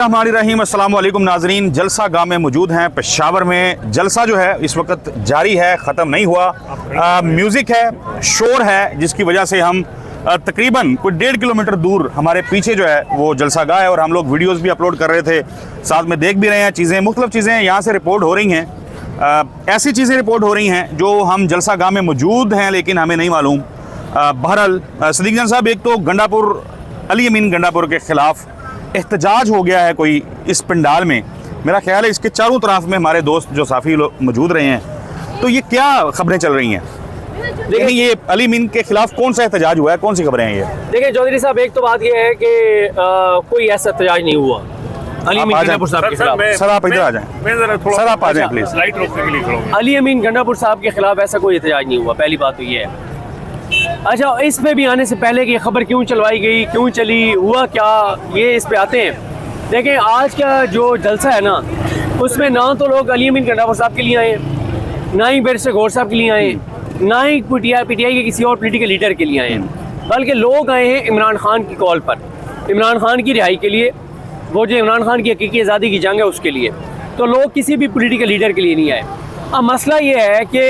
रहीम अस्सलाम वालेकुम नाजरीन। जलसा गाह में मौजूद हैं पेशावर में। जलसा जो है इस वक्त जारी है, ख़त्म नहीं हुआ। म्यूज़िक है, शोर है, जिसकी वजह से हम तकरीबन कोई 1.5 किलोमीटर दूर हमारे पीछे जो है वो जलसा गाह है और हम लोग वीडियोस भी अपलोड कर रहे थे, साथ में देख भी रहे हैं। चीज़ें मुख्तलिफ चीज़ें यहाँ से रिपोर्ट हो रही हैं, ऐसी चीज़ें रिपोर्ट हो रही हैं जो हम जलसा गाह में मौजूद हैं लेकिन हमें नहीं मालूम। बहरहाल सदीक जन साहब, एक तो गंडापुर अली अमीन गंडापुर के ख़िलाफ़ एहतजाज हो गया है कोई इस पंडाल में। मेरा ख्याल है इसके चारों तरफ में हमारे दोस्त जो साफ़ी लोग मौजूद रहे हैं, तो ये क्या खबरें चल रही हैं? लेकिन ये अली अमीन के खिलाफ कौन सा एहतजाज हुआ है, कौन सी खबरें हैं ये? देखिए चौधरी साहब, एक तो बात ये है कि कोई ऐसा एहतजाज नहीं हुआ अली अमीन गंडापुर साहब के खिलाफ। सर आप इधर आ जाएं, सर आप आ जाएं प्लीज। लाइट रोकने के लिए खड़ा हूं। अली अमीन गंडापुर साहब के खिलाफ ऐसा कोई एहतजाज नहीं हुआ, पहली बात तो ये है। अच्छा, इस पे भी आने से पहले कि ये खबर क्यों चलवाई गई, क्यों चली, हुआ क्या, ये इस पे आते हैं। देखिए आज का जो जलसा है ना, उसमें ना तो लोग अली अमीन गंडापुर साहब के लिए आए, ना ही बैरिस्टर गौर साहब के लिए आए, ना ही पीटीआई के किसी और पॉलिटिकल लीडर के लिए आए हैं, बल्कि लोग आए हैं इमरान खान की कॉल पर, इमरान खान की रिहाई के लिए, वो जो इमरान खान की हकीकी आज़ादी की जंग है उसके लिए। तो लोग किसी भी पॉलिटिकल लीडर के लिए नहीं आए। अब मसला ये है कि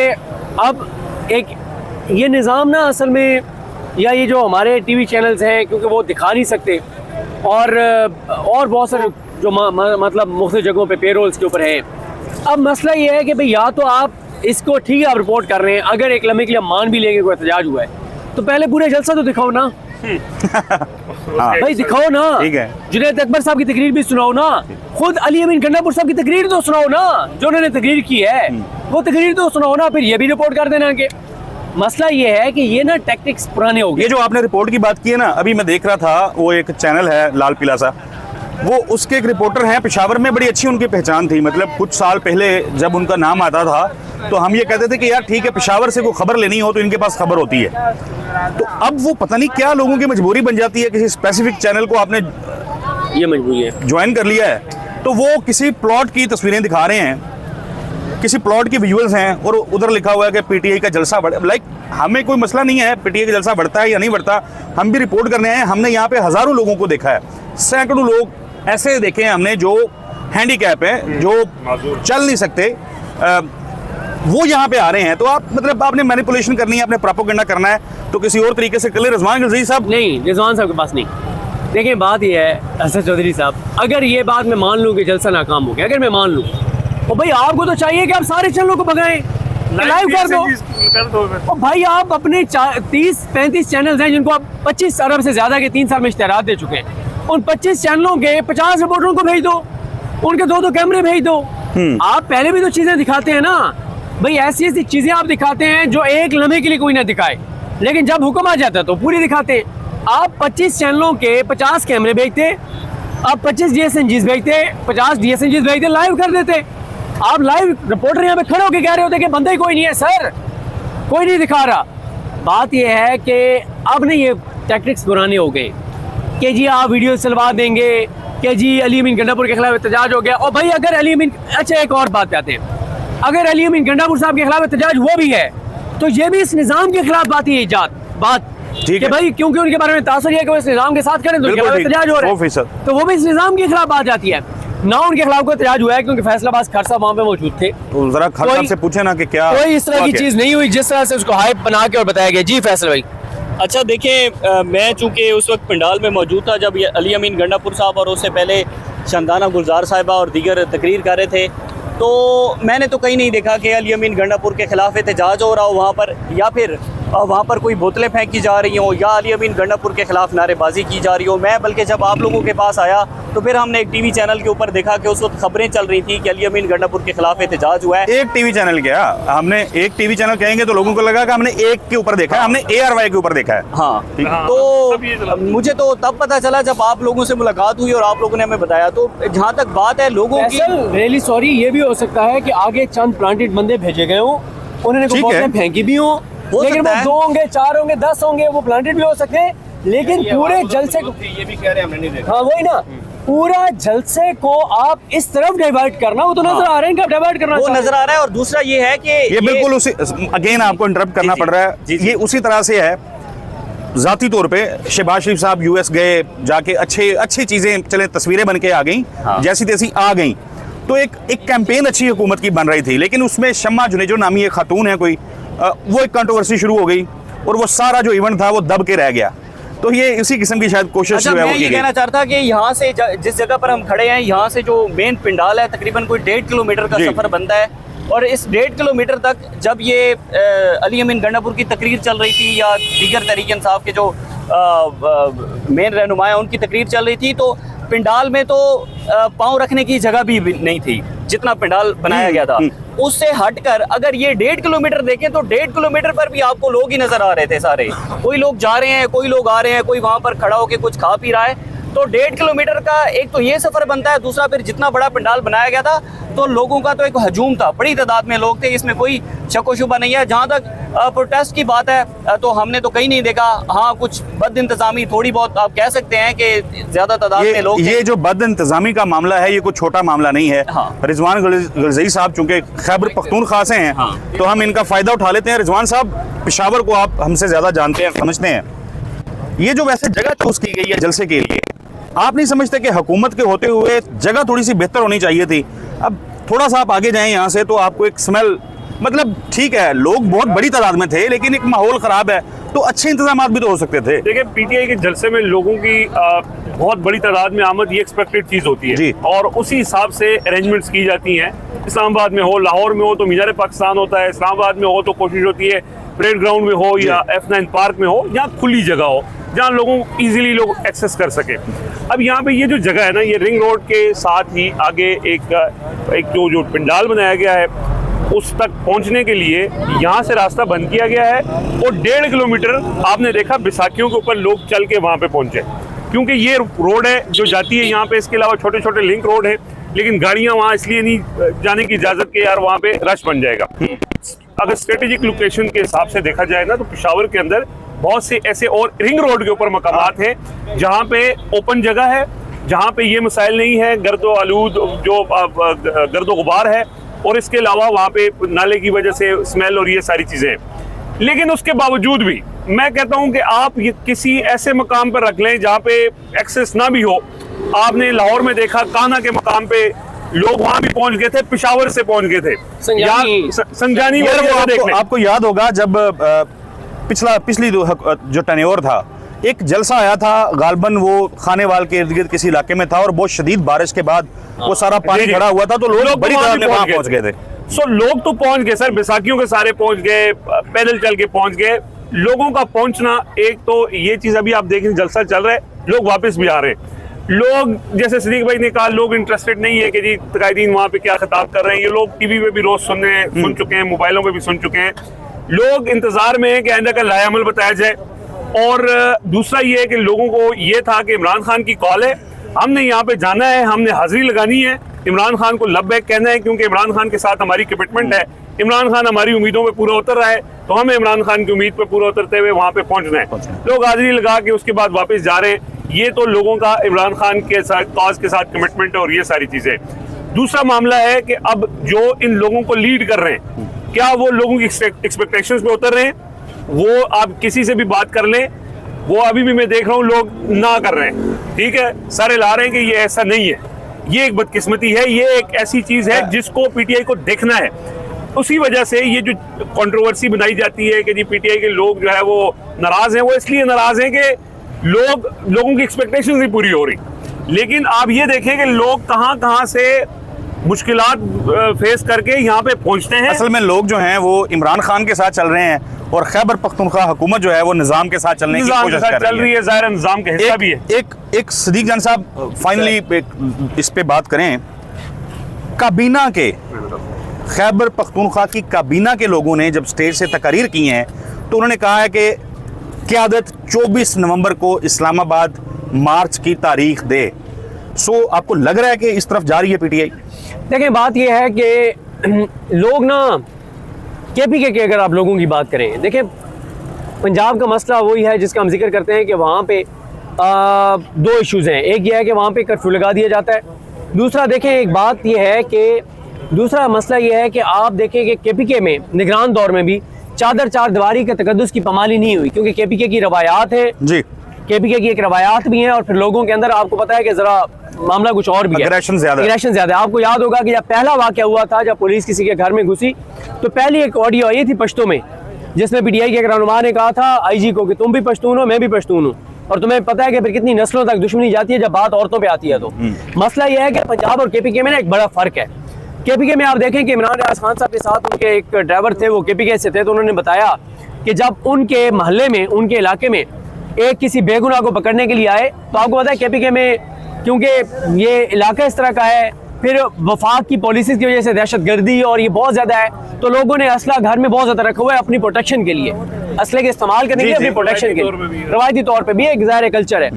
अब एक ये निज़ाम ना असल में, या ये जो हमारे टीवी चैनल्स हैं, क्योंकि वो दिखा नहीं सकते, और बहुत सारे जो मतलब मुख्तलिफ जगहों पे पेरोल्स के ऊपर है। अब मसला ये है कि भाई या तो आप इसको ठीक है आप रिपोर्ट कर रहे हैं, अगर एक लम्हे के लिए मान भी लेंगे कोई एहतजाज हुआ है तो पहले पूरे जलसा तो दिखाओ ना। भाई दिखाओ ना, ठीक है। जुनैद अकबर साहब की तकरीर भी सुनाओ ना, खुद अली अमीन गंडापुर साहब की तकरीर तो सुनाओ ना, जो उन्होंने तकरीर की है वो तकरीर तो सुनाओ ना, फिर ये भी रिपोर्ट कर देना कि मसला ये है कि ये ना टैक्टिक्स पुराने हो गए। ये जो आपने रिपोर्ट की बात की है ना, अभी मैं देख रहा था, वो एक चैनल है लाल पीला सा, वो उसके एक रिपोर्टर हैं पेशावर में, बड़ी अच्छी उनकी पहचान थी। मतलब कुछ साल पहले जब उनका नाम आता था तो हम ये कहते थे कि यार ठीक है, पेशावर से कोई खबर लेनी हो तो इनके पास खबर होती है। तो अब वो पता नहीं क्या लोगों की मजबूरी बन जाती है, किसी स्पेसिफिक चैनल को आपने ये मजबूरी है ज्वाइन कर लिया है तो वो किसी प्लॉट की तस्वीरें दिखा रहे हैं, किसी प्लॉट की विजुअल्स हैं, और उधर लिखा हुआ है कि पीटीआई का जलसा बढ़। लाइक हमें कोई मसला नहीं है पीटीआई का जलसा बढ़ता है या नहीं बढ़ता, हम भी रिपोर्ट करने आए। हमने यहाँ पे हज़ारों लोगों को देखा है, सैकड़ों लोग ऐसे देखे हैं हमने जो हैंडीकैप हैं, जो चल नहीं सकते, वो यहाँ पे आ रहे हैं। तो आप मतलब आपने मैनिपुलेशन करनी है, आपने प्रोपेगेंडा करना है तो किसी और तरीके से कर ले। रिजवान गलजी साहब नहीं, रिजवान साहब के पास नहीं। देखिए बात ये है असद चौधरी साहब, अगर ये बात मैं मान लूँ कि जलसा नाकाम हो गया, अगर मैं मान लूँ, तो भाई आपको तो चाहिए कि आप सारे चैनलों को भगाएं, लाइव कर दो। और भाई आप अपने 30-35 चैनल्स हैं जिनको आप 25 अरब से ज़्यादा के 3 साल में इश्तेहारात दे चुके हैं, उन 25 चैनलों के 50 रिपोर्टरों को भेज दो, उनके 2-2 कैमरे भेज दो। आप पहले भी तो चीज़ें दिखाते हैं ना भाई, ऐसी ऐसी चीज़ें आप दिखाते हैं जो एक लम्हे के लिए कोई ना दिखाए, लेकिन जब हुक्म आ जाता है तो पूरी दिखाते हैं। आप 25 चैनलों के 50 कैमरे भेजते, आप 25 DSNGs भेजते, 50 DSNGs भेजते, लाइव कर देते। आप लाइव रिपोर्टर यहाँ पे खड़े होकर कह रहे होते कि बंदे ही कोई नहीं है सर, कोई नहीं दिखा रहा। बात यह है कि अब नहीं, ये टैक्टिक्स पुराने हो गए कि जी आप वीडियो चलवा देंगे कि जी अली अमीन गंडापुर के खिलाफ एहतजाज हो गया। और भाई अगर अली अमीन, अच्छा एक और बात पे आते हैं, अगर अली अमीन गंडापुर साहब के खिलाफ एहतजाज हुआ भी है तो ये भी इस निज़ाम के खिलाफ बात ही बात कि भाई क्योंकि उनके बारे में तासर है कि वो इस निज़ाम के साथ करें तो उनके खिलाफ एहतजाज हो रहा है, तो वो भी इस निज़ाम के खिलाफ बात जाती है ना। उनके खिलाफ कोई एहतजाज हुआ है क्योंकि फैसलाबाद खर साहब वहाँ पे मौजूद थे। तो जरा खर साहब से पूछे ना कि क्या कोई इस तरह की चीज़ नहीं हुई जिस तरह से उसको हाइप बना के और बताया गया। जी फैसल भाई। अच्छा देखिए, मैं चूँकि उस वक्त पंडाल में मौजूद था जब अली अमीन गंडापुर साहब और उससे पहले शंदाना गुलजार साहिबा और दीगर तकरीर कर रहे थे, तो मैंने तो कहीं नहीं देखा कि अली अमीन गंडापुर के खिलाफ एहतजाज हो रहा हो वहाँ पर, या फिर वहाँ पर कोई बोतलें फेंकी जा रही हों, या अली अमीन गंडापुर के खिलाफ नारेबाजी की जा रही हो। मैं बल्कि जब आप लोगों के पास आया तो फिर हमने एक टीवी चैनल के ऊपर देखा कि उस वक्त खबरें चल रही थी कि अली अमीन गंडापुर के खिलाफ एहतजाज हुआ है। एक टीवी चैनल क्या, हमने एक टीवी चैनल कहेंगे तो लोगों को लगा कि हमने एक के ऊपर देखा है, हमने ARY के ऊपर देखा है। हाँ, तो मुझे तो तब पता चला जब आप लोगों से मुलाकात हुई और आप लोगों ने हमें बताया। तो जहाँ तक बात है लोगों की, रियली सॉरी, ये भी हो सकता है कि आगे चंद प्लांटेड बंदे भेजे गए हों, उन्होंने कोई बोतलें फेंकी भी हों, लेकिन वो 2 होंगे, 4 होंगे, 10 होंगे, वो प्लांटेड भी हो सकते हैं। लेकिन पूरे जलसे को, ये भी कह रहे हैं हमने नहीं देखा। हाँ वही ना, पूरा जलसे को आप इस तरफ डाइवर्ट करना, वो तो नजर आ रहे हैं कि आप डाइवर्ट करना, वो नजर आ रहा है। और दूसरा ये है कि ये बिल्कुल उसी, अगेन आपको इंटरप्ट करना पड़ रहा है, ये उसी तरह से है ज़ाती तौर पे शहबाज शरीफ साहब US गए, जाके अच्छी चीज़ें चले, तस्वीरें बन के आ गई, जैसी तैसी आ गई, तो एक कैंपेन अच्छी हुकूमत की बन रही थी। लेकिन उसमें शम्मा जुनेजो नामी एक खातून है कोई, वो एक कंट्रोवर्सी शुरू हो गई और वो सारा जो इवेंट था वो दब के रह गया। तो ये इसी किस्म की शायद कोशिश अच्छा, जो है मैं वो की ये गई। कहना चाहता कि यहाँ से जिस जगह पर हम खड़े हैं, यहाँ से जो मेन पंडाल है तकरीबन कोई 1.5 किलोमीटर का जी। सफ़र बनता है, और इस 1.5 किलोमीटर तक जब ये अली अमीन गंडापुर की तकरीर चल रही थी या दीगर तहरीक इंसाफ के जो मेन रहनुमा हैं उनकी तकरीर चल रही थी, तो पंडाल में तो पाँव रखने की जगह भी नहीं थी जितना पंडाल बनाया गया था। उससे हटकर अगर ये 1.5 किलोमीटर देखें तो 1.5 किलोमीटर पर भी आपको लोग ही नजर आ रहे थे सारे। कोई लोग जा रहे हैं, कोई लोग आ रहे हैं, कोई वहां पर खड़ा होकर कुछ खा पी रहा है। तो 1.5 किलोमीटर का एक तो ये सफर बनता है, दूसरा फिर जितना बड़ा पंडाल बनाया गया था तो लोगों का तो एक हजूम था, बड़ी तादाद में लोग थे, इसमें कोई शक व शुबा नहीं है। जहाँ तक प्रोटेस्ट की बात है तो हमने तो कहीं नहीं देखा। हाँ, कुछ बद इंतजामी थोड़ी बहुत आप कह सकते हैं कि ज्यादा तादाद में लोग ये जो बद इंतजामी का मामला है ये कोई छोटा मामला नहीं है। हाँ। रिजवान गलज़ई साहब चूंकि खैबर पख्तूनख्वा से हैं, हाँ। तो हम इनका फायदा उठा लेते हैं। रिजवान साहब, पेशावर को आप हमसे ज्यादा जानते हैं, समझते हैं। ये जो वैसे जगह चूज की गई है जलसे के लिए, आप नहीं समझते कि हुकूमत के होते हुए जगह थोड़ी सी बेहतर होनी चाहिए थी? अब थोड़ा सा आप आगे जाएं यहाँ से तो आपको एक स्मेल, मतलब ठीक है लोग बहुत बड़ी तादाद में थे लेकिन एक माहौल खराब है, तो अच्छे इंतजाम भी तो हो सकते थे। देखिए, पीटीआई के जलसे में लोगों की बहुत बड़ी तादाद में आमद ये एक्सपेक्टेड चीज़ होती जी। है और उसी हिसाब से अरेंजमेंट्स की जाती हैं। इस्लामाबाद में हो, लाहौर में हो तो मीनार पाकिस्तान होता है, इस्लामाबाद में हो तो कोशिश होती है परेड ग्राउंड में हो या F9 पार्क में हो, जहाँ खुली जगह हो, जहाँ लोगों इजीली लोग एक्सेस कर सके। अब यहाँ पे ये जो जगह है ना, ये रिंग रोड के साथ ही आगे एक जो पंडाल बनाया गया है उस तक पहुंचने के लिए यहाँ से रास्ता बंद किया गया है और 1.5 किलोमीटर आपने देखा बैसाखियों के ऊपर लोग चल के वहाँ पे पहुंचे, क्योंकि ये रोड है जो जाती है यहाँ पे। इसके अलावा छोटे छोटे लिंक रोड है, लेकिन गाड़ियाँ वहाँ इसलिए नहीं जाने की इजाज़त के यार वहाँ पे रश बन जाएगा। अगर स्ट्रेटेजिक लोकेशन के हिसाब से देखा जाए ना, तो पेशावर के अंदर बहुत से ऐसे और रिंग रोड के ऊपर मकामात हैं जहाँ पे ओपन जगह है, जहाँ पे ये मसाइल नहीं है, गर्दो आलूद जो गर्दो गुबार है, और इसके अलावा वहाँ पे नाले की वजह से स्मेल और ये सारी चीज़ें हैं। लेकिन उसके बावजूद भी मैं कहता हूँ कि आप ये किसी ऐसे मकाम पर रख लें जहाँ पे एक्सेस ना भी हो। आपने लाहौर में देखा, कान्हा के मकाम पे लोग वहाँ भी पहुँच गए थे, पेशावर से पहुँच गए थे, संजानी यार वो देख लें। आपको याद होगा जब पिछली जो टन्योर था, एक जलसा आया था, गालबन वो खानेवाल के इर्द गिर्द किसी इलाके में था और बहुत शदीद बारिश के बाद वो सारा पानी खड़ा हुआ था, तो लोग बड़ी तादाद में वहाँ पहुँच गए थे। सो लोग तो पहुंच गए सर, बैसाखियों के सारे पहुंच गए, पैदल चल के पहुंच गए। लोगों का पहुंचना, एक तो ये चीज अभी आप देखें जलसा चल रहा है, लोग वापस भी आ रहे हैं। लोग, जैसे सदीक भाई ने कहा, लोग इंटरेस्टेड नहीं है कि जी कायदीन वहाँ पे क्या खिताब कर रहे हैं। ये लोग टीवी पे भी रोज सुन चुके हैं, मोबाइलों पे भी सुन चुके हैं। लोग इंतजार में है कि आइंदा का लाएअमल बताया जाए। और दूसरा ये है कि लोगों को ये था कि इमरान खान की कॉल है, हमने यहाँ पे जाना है, हमने हाजिरी लगानी है, इमरान खान को लब्बैक कहना है, क्योंकि इमरान खान के साथ हमारी कमिटमेंट है। इमरान खान हमारी उम्मीदों पे पूरा उतर रहा है, तो हमें इमरान खान की उम्मीद पे पूरा उतरते हुए वहाँ पे पहुँचना है। लोग हाजिरी लगा के उसके बाद वापस जा रहे हैं। ये तो लोगों का इमरान खान के साथ कॉज के साथ कमिटमेंट है और ये सारी चीज़ें। दूसरा मामला है कि अब जो इन लोगों को लीड कर रहे हैं, क्या वो लोगों की एक्सपेक्टेशंस पे उतर रहे हैं? वो आप किसी से भी बात कर लें, वो अभी भी मैं देख रहा हूँ लोग ना कर रहे हैं। ठीक है, सारे ला रहे हैं कि ये ऐसा नहीं है, ये एक बदकिस्मती है, ये एक ऐसी चीज है जिसको पीटीआई को देखना है। उसी वजह से ये जो कंट्रोवर्सी बनाई जाती है कि जी पीटीआई के लोग जो है वो नाराज हैं, वो इसलिए नाराज हैं कि लोगों की एक्सपेक्टेशन नहीं पूरी हो रही। लेकिन आप ये देखें कि लोग कहाँ से मुश्किलात फेस करके यहाँ पे पहुँचते हैं। असल में लोग जो हैं वो इमरान खान के साथ चल रहे हैं और खैबर पख्तूनख्वा हुकूमत जो है वो निज़ाम के साथ चलने की कोशिश कर रही है। ज़ाहिर निज़ाम का हिस्सा भी है। एक सदीक जान साहब, फाइनली इस पे बात करें, काबीना के, खैबर पख्तूनख्वा की काबीना के लोगों ने जब स्टेज से तकरीर की हैं तो उन्होंने कहा है कि क़यादत 24 नवंबर को इस्लामाबाद मार्च की तारीख दे। सो आपको लग रहा है कि इस तरफ जा रही है पीटीआई? देखिए, बात यह है कि लोग ना केपीके के, अगर आप लोगों की बात करें, देखिए पंजाब का मसला वही है जिसका हम जिक्र करते हैं कि वहाँ पे दो इश्यूज़ हैं। एक ये है कि वहाँ पे कर्फ्यू लगा दिया जाता है। दूसरा देखें, एक बात यह है कि दूसरा मसला ये है कि आप देखें कि केपीके में निगरान दौर में भी चादर चार दीवारी के तकद्दुस की पामाली नहीं हुई, क्योंकि केपीके की रवायात है, जी, केपीके की एक रवायात भी है, और फिर लोगों के अंदर आपको पता है कि जरा मामला कुछ और भी है, अग्रेशन ज्यादा है। अग्रेशन ज्यादा है। आपको याद होगा कि जब पहला वाकया हुआ था, जब पुलिस किसी के घर में घुसी, तो पहली एक ऑडियो आई थी पश्तो में, जिसमें पीटीआई के एक रहनुमा ने कहा था आईजी को कि तुम भी पश्तून हो, मैं भी पश्तून हूँ, और तुम्हें पता है कि फिर कितनी नस्लों तक दुश्मनी जाती है जब बात औरतों पे आती है। तो मसला यह है कि पंजाब और केपीके में ना एक बड़ा फर्क है। केपीके में आप देखें कि इमरान रियाज खान साहब के साथ उनके एक ड्राइवर थे, वो केपीके से थे, तो उन्होंने बताया कि जब उनके मोहल्ले में, उनके इलाके में एक किसी बेगुनाह को पकड़ने के लिए आए, तो आपको पता है केपीके में क्योंकि ये इलाका इस तरह का है, फिर वफाक की पॉलिसीज की वजह से दहशतगर्दी और ये बहुत ज़्यादा है, तो लोगों ने असला घर में बहुत ज़्यादा रखा हुआ है अपनी प्रोटेक्शन के लिए, असले के इस्तेमाल करने के लिए, अपनी प्रोटेक्शन के लिए, रवायती तौर पे भी एक ज़ाहिर कल्चर है।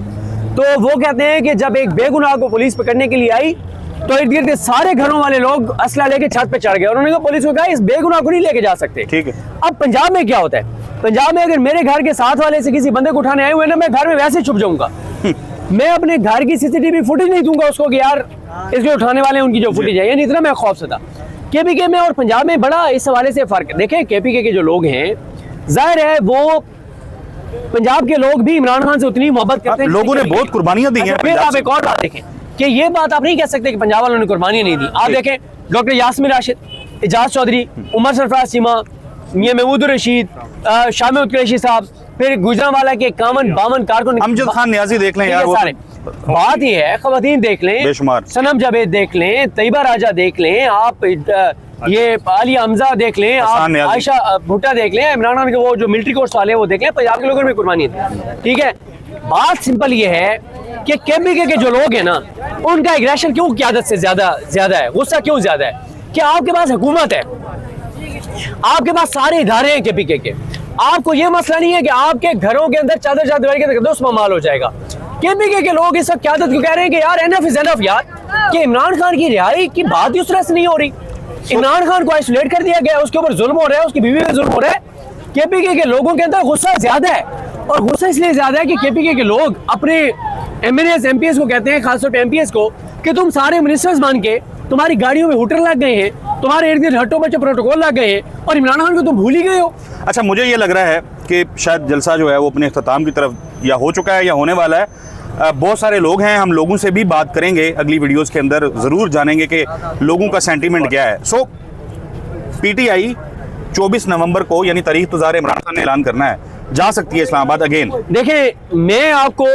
तो वो कहते हैं कि जब एक बेगुनाह को पुलिस पकड़ने के लिए आई, तो इर्द गिर्द सारे घरों वाले लोग असला लेके छत पे चढ़ गए, और उन्होंने कहा पुलिस को कहा इस बेगुनाह को नहीं लेके जा सकते। ठीक है। अब पंजाब में क्या होता है, पंजाब में अगर मेरे घर के साथ वाले से किसी बंदे को उठाने आए हुए ना, मैं घर में वैसे छुप जाऊंगा, मैं अपने घर की सीसीटीवी फुटेज नहीं दूंगा उसको कि यार इसके उठाने वाले उनकी जो फुटेज है, यानी इतना मैं खौफ से था। केपीके में और पंजाब में बड़ा इस हवाले से फर्क है। देखें केपीके के जो लोग हैं, जाहिर है वो पंजाब के लोग भी इमरान खान से उतनी मोहब्बत करते हैं, लोगों ने बहुत कुर्बानियां दी हैं। फिर आप एक और बात देखें कि ये बात आप नहीं कह सकते कि पंजाब वालों ने कुर्बानियां नहीं दी। आप देखें डॉक्टर यास्मीन राशिद, एजाज चौधरी, उमर सरफराज चीमा, मियां महमूद रशीद, शामिल कुरैशी साहब, फिर गुजरांवाला के 51-52 कारकुन, अमजद खान नियाजी देख लें यार, वो सारे। बात ये है, खवातीन देख लें, बेशुमार, सनम जावेद देख लें, तैयबा राजा देख लें, आप ये आलिया हमजा देख लें, आप आयशा भुट्टा देख लें, इमरान खान के वो जो मिलिट्री कोर्स वाले वो देख लें, पंजाब के लोगों में कुर्बानी थी। ठीक है, बात सिंपल ये है कि केपीके के जो लोग हैं ना, उनका एग्रेशन क्यों क़यादत से ज्यादा है, गुस्सा क्यों ज्यादा है? कि आपके पास हुकूमत है, आपके पास सारे इदारे हैं केपीके के, आपको ये मसला नहीं है कि आपके घरों के अंदर चादर चादर दीवार के तकद्दुस माल हो जाएगा। केपीके के लोग इस वक्त क़यादत क्यों कह रहे हैं कि यार एनफ इज एनफ यार, कि इमरान खान की रिहाई की बात ही उस तरह से नहीं हो रही, इमरान खान को आइसोलेट कर दिया गया, उसके ऊपर जुल्म हो रहा है, उसकी बीवी पे जुल्म हो रहा है। केपीके के लोगों के अंदर गुस्सा ज्यादा है, और गुस्सा इसलिए ज्यादा है कि केपीके के लोग अपने एमएनएस एमपीएस को कहते हैं, खासतौर पर एमपीएस को, कि तुम सारे मिनिस्टर्स मान के तुम्हारी गाड़ियों में हुटर लग गए हैं, तुम्हारे इर्द गिर्द हट्टों बच्चों प्रोटोकॉल लग गए हैं, और इमरान खान को तुम भूल ही गए हो। अच्छा, मुझे ये लग रहा है कि शायद जलसा जो है वो अपने अख्ताम की तरफ या हो चुका है या होने वाला है। बहुत सारे लोग हैं, हम लोगों से भी बात करेंगे अगली वीडियोस के अंदर, ज़रूर जानेंगे कि लोगों का सेंटीमेंट क्या है। सो पीटीआई 24 नवंबर को, यानी तारीख तो ज़ाहिर इमरान खान ने ऐलान करना है, जा सकती है इस्लामाबाद अगेन। देखें, मैं आपको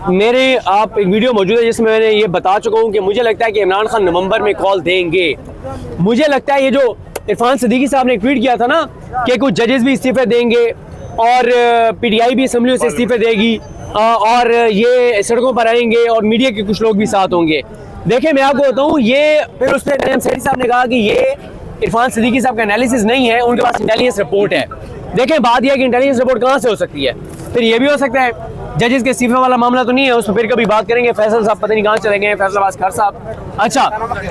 आप एक वीडियो मौजूद है जिसमें मैंने ये बता चुका हूँ कि मुझे लगता है कि इमरान खान नवंबर में कॉल देंगे। मुझे लगता है ये जो इरफान सिद्दीकी साहब ने ट्वीट किया था ना कि कुछ जजेस भी इस्तीफे देंगे और पीटीआई भी असम्बली से इस्तीफे देगी और ये सड़कों पर आएंगे और मीडिया के कुछ लोग भी साथ होंगे। देखें, मैं आपको बताऊँ, ये फिर उस पर सैदी साहब ने कहा कि ये इरफान सिद्दीकी साहब का एनालिसिस नहीं है, उनके पास इंटेलिजेंस रिपोर्ट है। देखें, बात यह है कि इंटेलिजेंस रिपोर्ट कहाँ से हो सकती है, फिर ये भी हो सकता है जजेस के इस्तीफे वाला मामला तो नहीं है, उसमें फिर कभी बात करेंगे। फैसल साहब पता नहीं कहाँ चले गए, फैसलाबाद खान साहब। अच्छा,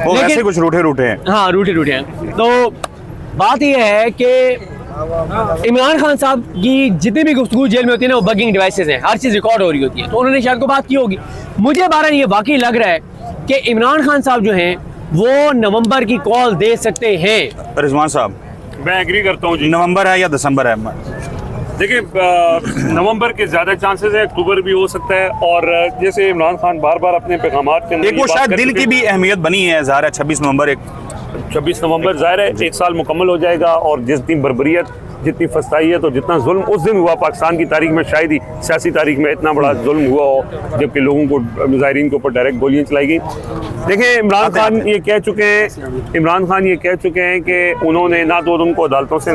वो वैसे कुछ रूठे हैं। हाँ, रूठे हैं। तो बात यह है कि इमरान खान साहब की जितनी भी गुफ्तगू जेल में होती है ना, वो बगिंग डिवाइसेस हैं, हर चीज़ रिकॉर्ड हो रही होती है, तो उन्होंने शायद को बात की होगी। मुझे बारह ये वाकई लग रहा है कि इमरान खान साहब जो हैं वो नवंबर की कॉल दे सकते हैं। रिजवान साहब, मैं एग्री करता हूँ जी। नवंबर है या दिसंबर है? देखिए, नवंबर के ज्यादा चांसेस हैं, अक्टूबर भी हो सकता है। और जैसे इमरान खान बार बार अपने पैगामात के अंदर एक वो शायद दिन की भी अहमियत बनी है, ज़ाहिर है 26 नवंबर 26 नवंबर ज़ाहिर है 1 साल मुकम्मल हो जाएगा, और जितनी बर्बरियत, जितनी फस्तायत और जितना जुल्म उस दिन हुआ पाकिस्तान की तारीख में, शायद ही सियासी तारीख में इतना बड़ा जुल्म हुआ हो, जबकि लोगों को, मुजाहिरीन के ऊपर डायरेक्ट गोलियां चलाई गई। देखिए, इमरान खान ये कह चुके हैं कि उन्होंने ना तो उनको अदालतों से